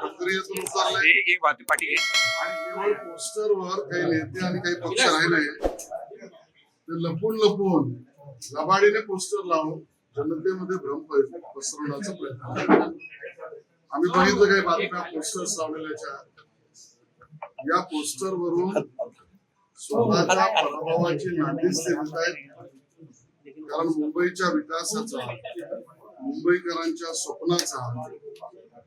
प्रक्रियेतून उतरले आणि पोस्टरवर काही नेते आणि काही पक्ष राहिले ते लपून लबाडीने पोस्टर लावून जनतेमध्ये भ्रम पसरवण्याचा प्रयत्न केला. आम्ही बघितलं काही बातम्या पोस्टर्स लावलेल्याच्या. या पोस्टरवरून स्वतःच्या पराभवाची नांदीच ते देत आहेत. कारण मुंबईच्या विकासाचा, मुंबईकरांच्या स्वप्नाचा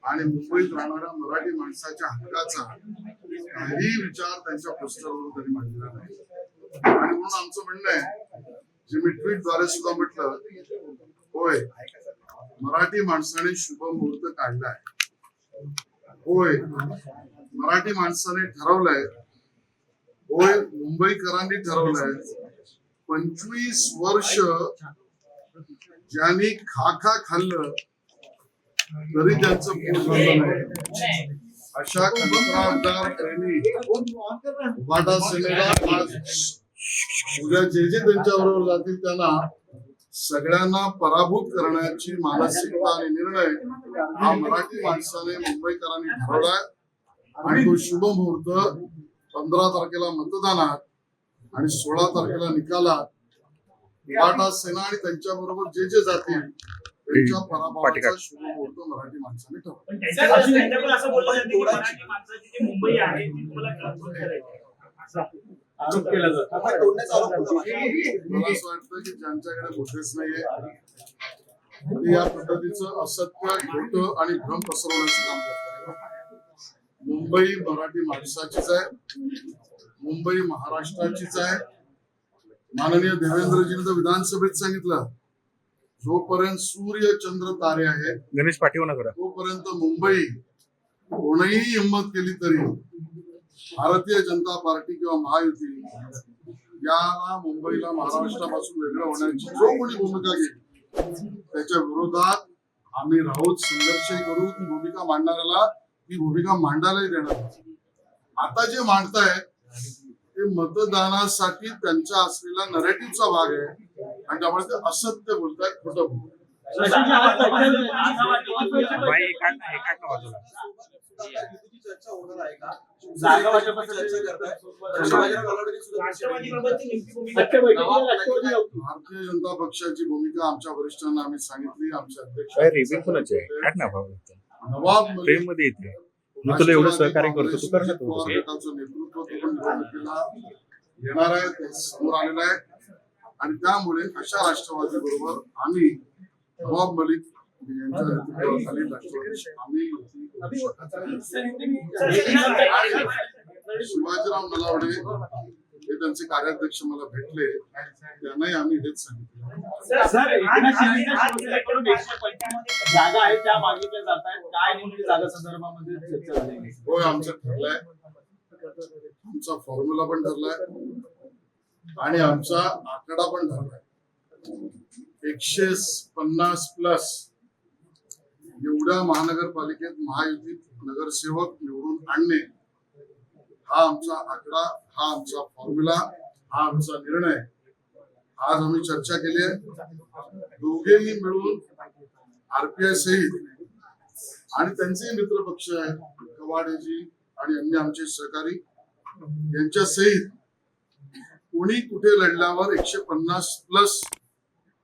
आणि मुंबईत राहणाऱ्या मराठी माणसाच्या हक्काचा काही विचार त्यांच्या पोस्टरवरून त्यांनी मांडलेला नाही. आणि म्हणून आमचं म्हणणं आहे, जे मी ट्विटद्वारे सुद्धा म्हटलं, होय मराठी माणसाने शुभ मुहूर्त काढलाय, होय मराठी माणसाने ठरवलंय, होय मुंबईकरांनी ठरवलंय, 25 वर्ष ज्यांनी खा खाल्लं तरी त्यांचं पोट भरलं नाही, अशा कंत्राटदार प्रेमी उभाटा सेनेला आज उद्या जे त्यांच्या बरोबर जातील त्यांना सगळ्यांना पराभूत करण्याची मानसिकता आणि निर्णय हा मराठी माणसाने, मुंबईकरांनी ठरवलाय. आणि तो शुभ मुहूर्त 15 तारखेला मतदानात आणि 16 तारखेला निकालात उभाटा सेना आणि त्यांच्या बरोबर जे जातील त्यांच्या पराभवाचा शुभ मुहूर्त मराठी माणसाने ठरवला. मला असं वाटतं की ज्यांच्याकडे मुद्देच नाहीये या पद्धतीचं असत्य, खोटं आणि भ्रम पसरवण्याचं काम करतात. मुंबई मराठी माणसाचीच आहे, मुंबई महाराष्ट्राचीच आहे. माननीय देवेंद्रजींनी तर विधानसभेत सांगितलं, जोपर्यंत सूर्य चंद्र तारे आहेत गणेश पाठीवर तोपर्यंत मुंबई कोणीही हिंमत केली तरी भारतीय जनता पार्टी किंवा महायुती याला मुंबईला महाराष्ट्रापासून वेगळं होण्याची जो कोणी भूमिका घेईल त्याच्या विरोधात आम्ही राहूच, संघर्षही करू. ती भूमिका मांडणाऱ्याला ती भूमिका मांडायलाही देणार. आता जे मांडतायत ते मतदानासाठी त्यांचा असलेला नरेटिव्हचा भाग आहे आणि त्यामुळे ते असत्य बोलतायत, खोटं बोलतायत. चर्चा होणार आहे का? जागा वाटपाची चर्चा करताय. भारतीय जनता पक्षाची भूमिका आमच्या वरिष्ठांना आम्ही सांगितली. आमचे अध्यक्ष नवाब मलिक मी तुला एवढं सहकार्य करतो, तू कर ना. गटाचं नेतृत्व निवडणुकीला येणार आहे, ते समोर आलेलं आहे. आणि त्यामुळे अशा राष्ट्रवादी बरोबर आम्ही नवाब मलिक यांच्या नेतृत्वाखाली राष्ट्रवादी आम्ही शिवाजीराव नलावडे हे त्यांचे कार्याध्यक्ष मला भेटले, त्यांनाही आम्ही हेच सांगितलं. जागा आहे त्या मागितल्या जात आहेत, काय नेमकी जागा संदर्भामध्ये चर्चा झाली? होय, आमचं ठरलंय, आमचा फॉर्म्युला पण ठरलाय आणि आमचा आकडा पण ठरलाय. 150+ एवढ्या महानगरपालिकेत महायुतीत नगरसेवक निवडून आणणे हा आमचा आकडा, हा आमचा फॉर्म्युला, हा आमचा निर्णय. आज आम्ही चर्चा केली आहे. दोघेही मिळून RPI सहित आणि त्यांचे मित्र पक्ष आहेत कवाडेजी आणि अन्य आमचे सहकारी यांच्या सहित कोणी कुठे लढल्यावर 150+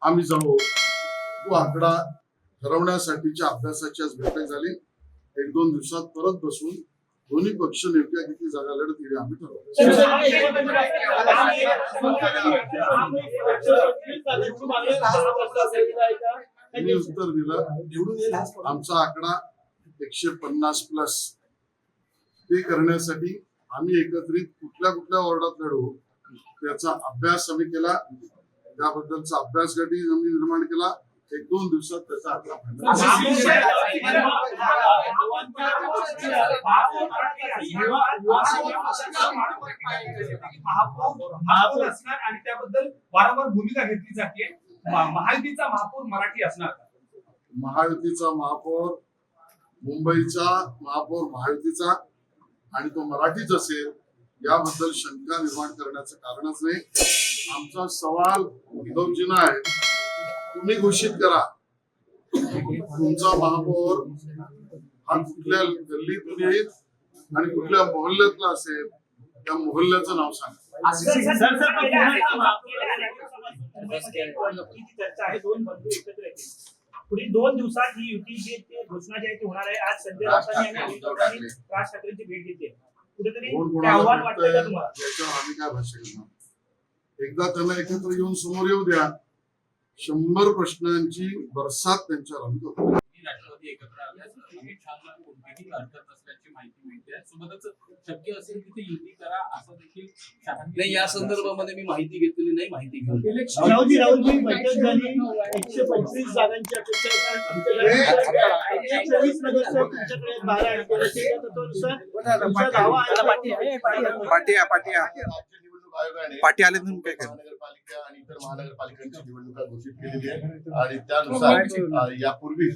आम्ही जाऊ. तो आकडा ठरवण्यासाठीच्या अभ्यासाची आज बैठक झाली. 1-2 दिवसात परत बसून दोन्ही पक्ष नेमक्या किती जागा लढतील आम्ही ठरवू. मी उत्तर दिलं, आमचा आकडा 150+. ते करण्यासाठी आम्ही एकत्रित कुठल्या वॉर्डात लढवू त्याचा अभ्यास आम्ही केला. त्याबद्दलचा अभ्यास गटही आम्ही निर्माण केला. 1-2 दिवसात त्याचा आकडा आणि त्याबद्दल वारंवार भूमिका घेतली जाते. महायुतीचा महापौर मराठी असणार का? महायुतीचा महापौर, मुंबईचा महापौर महायुतीचा आणि तो मराठीच असेल याबद्दल शंका निर्माण करण्याचं कारणच नाही. आमचा सवाल उद्धवजींना आहे, तुम्ही घोषित करा तुमचा महापौर हा कुठल्या गल्लीतून येईल आणि कुठल्या मोहल्ल्यातला असेल त्या मोहल्ल्याचं नाव सांगा. सर युतीची चर्चा आहे, दोन बंधू एकत्र येतील. पुढील 2 दिवसात ही युती जी घोषणा जी आहे ती होणार आहे. आज संजय राऊतांनी आणि अनिल राऊतांनी राज ठाकरेंची भेट घेतली. कुठेतरी कोण ते कोणाला आव्हान वाटतंय का भेटतंय तुम्हाला? याच्यावर आम्ही काय भाष्य करणार. एकदा त्यांना एकत्र येऊन समोर येऊ द्या. 100 प्रश्नांची बरसात त्यांच्यावर आम्ही करू. राष्ट्रवादी एकत्र आल्यास अमित शहाना कोणतीही हरकत नसल्याची माहिती मिळते. सोबतच शक्य असेल तिथे युती करा असं देखील शहांनी नाही, या संदर्भामध्ये मी माहिती घेतलेली नाही, माहिती घेऊन राहुलजी बैठक झाली. 125 जागांची अपेक्षा आहे. 124 नगरसेवक तुमच्याकडे 12 आहेत. त्या तत्वानुसार तुमचा दावा आहे. राज्य निवडणूक आयोगाने पाटी आले म्हणून काय केलं? महानगरपालिका आणि इतर महानगरपालिकांची निवडणुका घोषित केलेली आहे आणि त्यानुसार यापूर्वी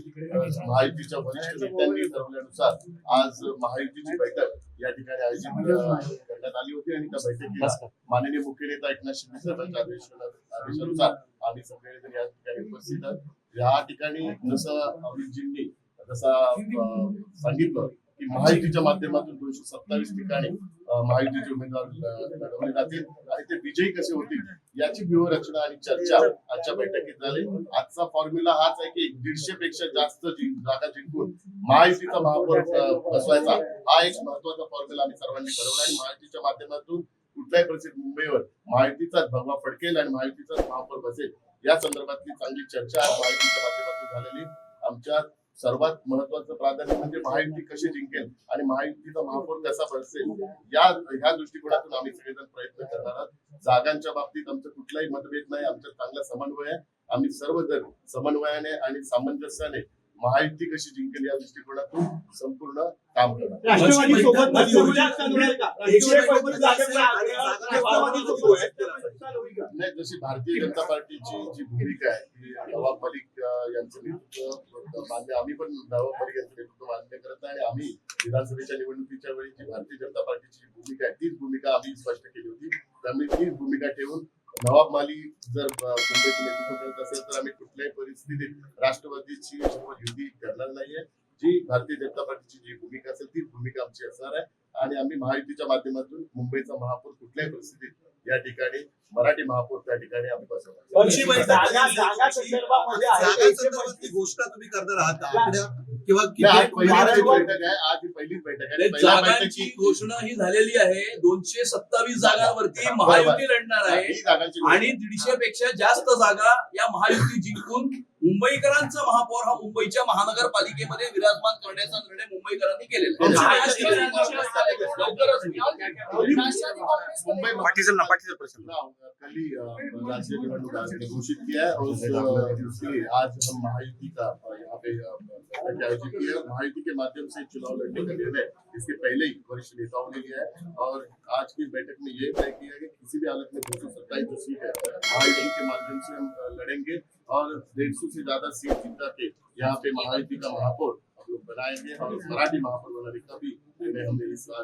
महायुतीच्या वरिष्ठ नेत्यांनी ठरवल्यानुसार आज महायुतीची बैठक या ठिकाणी आयोजित करण्यात आली होती आणि त्या बैठकीला माननीय मुख्य नेता एकनाथ शिंदे साहेबांच्या आदेशानुसार आम्ही सगळेजण या ठिकाणी उपस्थित आहोत. या ठिकाणी जसं अभिजींनी सांगितलं की महायुतीच्या माध्यमातून 227 ठिकाणी महायुतीचे उमेदवार लढवले जातील आणि ते विजयी कसे होतील याची व्यूहरचना आणि चर्चा आजच्या बैठकीत झाली. आजचा फॉर्म्युला हाच आहे की 150 पेक्षा जास्त जागा जिंकून महायुतीचा महापौर बसवायचा हा एक महत्वाचा फॉर्म्युला आम्ही सर्वांनी ठरवला आणि महायुतीच्या माध्यमातून कुठल्याही परिस्थितीत मुंबईवर महायुतीचाच भगवा फडकेल आणि महायुतीचाच महापौर बसेल या संदर्भातली चांगली चर्चा आज महायुतीच्या माध्यमातून झालेली. आमच्या सर्वात महत्वाचं प्राधान्य म्हणजे महायुती कशी जिंकेल आणि महायुतीचा महापौर कसा बसेल ह्या दृष्टिकोनातून आम्ही सगळेजण प्रयत्न करणार आहोत. जागांच्या बाबतीत आमचं कुठलाही मतभेद नाही. आमचा चांगला समन्वय आहे. आम्ही सर्वजण समन्वयाने आणि सामंजस्याने महायुती कशी जिंकेल या दृष्टिकोनातून संपूर्ण काम करणार. राष्ट्रवादी सोबत राष्ट्रवादी नाही, जशी भारतीय जनता पार्टीची जी भूमिका आहे ती नवाब मलिक यांचं नेतृत्व मान्य, आम्ही पण नवाब मलिक यांचं नेतृत्व मान्य करत नाही आणि आम्ही विधानसभेच्या निवडणुकीच्या वेळी जी भारतीय जनता पार्टीची जी भूमिका आहे तीच भूमिका आम्ही स्पष्ट केली होती. त्यामुळे तीच भूमिका ठेवून नवाब माली जर मुंबईचं नेतृत्व करत असेल तर आम्ही कुठल्याही परिस्थितीत राष्ट्रवादीची युती करणार नाहीये. जी भारतीय जनता पार्टीची जी भूमिका असेल तीच भूमिका आमची असणार आहे आणि आम्ही महायुतीच्या माध्यमातून मुंबईचा महापौर कुठल्याही परिस्थितीत या ठिकाणी मराठी महापौर त्या ठिकाणी आम्ही बसवणार. जागांसंदर्भातली घोषणा तुम्ही करणार आहात आकड्या किंवा आज पहिलीच बैठक आहे. आज ही पहिलीच बैठक आहे. पहिल्या जागांची बैठकीत घोषणा ही झालेली आहे. 227 जागांवरती महायुती लढणार आहे ही जागांची आणि 150 पेक्षा जास्त जागा या महायुती जिंकून मुंबईकरांचा महापौर हा मुंबईच्या महानगरपालिकेमध्ये विराजमान करण्याचा निर्णय मुंबईकरांनी केलेला मुंबई कल ही राज्य निवडणूक आयोग ने घोषित किया है और इसलिए आज हम महायुति का यहाँ पे आयोजित किया है. महायुति के माध्यम से चुनाव लड़ने का निर्णय इसके पहले ही वरिष्ठ नेताओं ने लिया है और आज की बैठक में ये तय किया है कि किसी भी हालत में 227 जो सीट है महायुति के माध्यम से हम लड़ेंगे और 150 से ज्यादा सीट जीता के यहाँ पे महायुति का महापौर हम लोग बनाएंगे और मराठी महापौर बनाने का भी निर्णय हमने इस बार